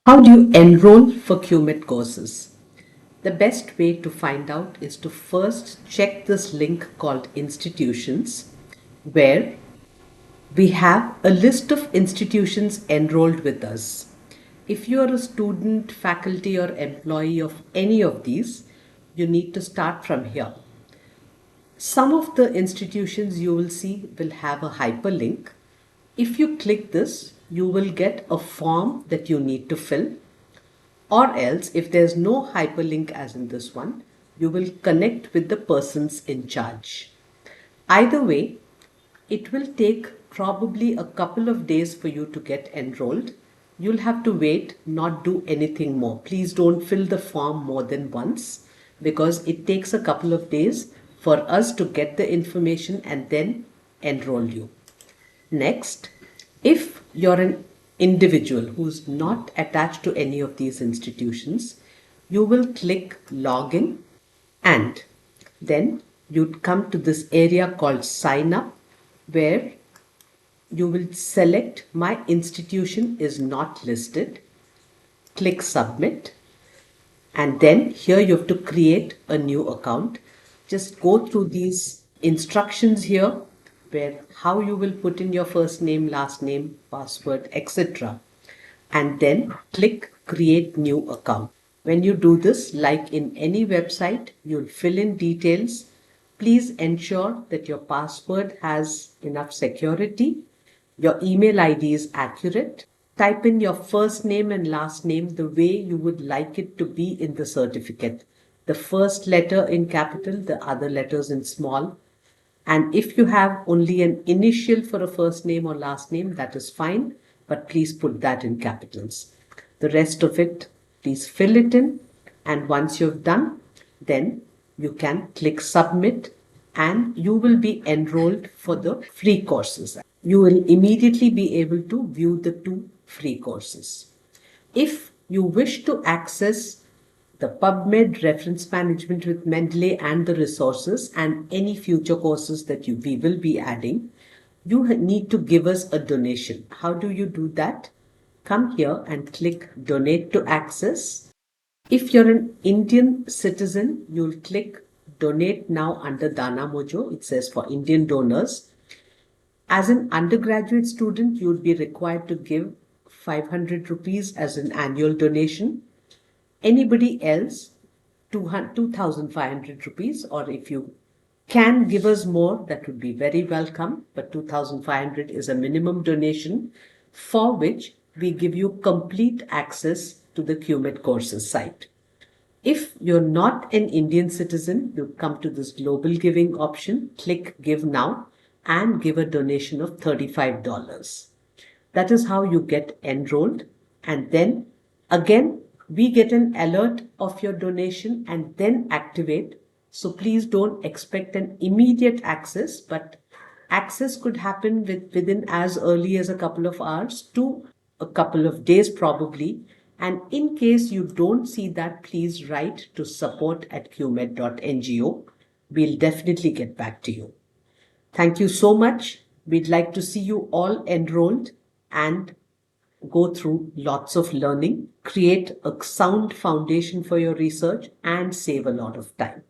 How do you enroll for QMed courses? The best way to find out is to first check this link called institutions, where we have a list of institutions enrolled with us. If you are a student, faculty, or employee of any of these, you need to start from here. Some of the institutions you will see will have a hyperlink. If you click this, you will get a form that you need to fill. Or else, if there's no hyperlink as in this one, you will connect with the persons in charge. Either way, it will take probably a couple of days for you to get enrolled. You'll have to wait, not do anything more. Please don't fill the form more than once because it takes a couple of days for us to get the information and then enroll you. Next, if you're an individual who's not attached to any of these institutions, you will click login and then you'd come to this area called sign up, where you will select my institution is not listed, click submit, and then here you have to create a new account. Just go through these instructions here, where how you will put in your first name, last name, password, etc. And then click create new account. When you do this, like in any website, you'll fill in details. Please ensure that your password has enough security. Your email ID is accurate. Type in your first name and last name the way you would like it to be in the certificate. The first letter in capital, the other letters in small. And if you have only an initial for a first name or last name, that is fine, but please put that in capitals. The rest of it, please fill it in. And once you've done, then you can click submit and you will be enrolled for the free courses. You will immediately be able to view the 2 free courses. If you wish to access the PubMed reference management with Mendeley and the resources and any future courses that we will be adding, you need to give us a donation. How do you do that? Come here and click donate to access. If you're an Indian citizen, you'll click donate now under Dana Mojo. It says for Indian donors. As an undergraduate student, you would be required to give 500 rupees as an annual donation. Anybody else, 2,500 rupees, or if you can give us more, that would be very welcome. But 2,500 is a minimum donation for which we give you complete access to the QMedCourses site. If you're not an Indian citizen, you come to this global giving option, click give now and give a donation of $35. That is how you get enrolled. And then again, we get an alert of your donation and then activate. So please don't expect an immediate access, but access could happen within as early as a couple of hours to a couple of days probably. And in case you don't see that, please write to support@qmed.ngo. We'll definitely get back to you. Thank you so much. We'd like to see you all enrolled and go through lots of learning, create a sound foundation for your research, and save a lot of time.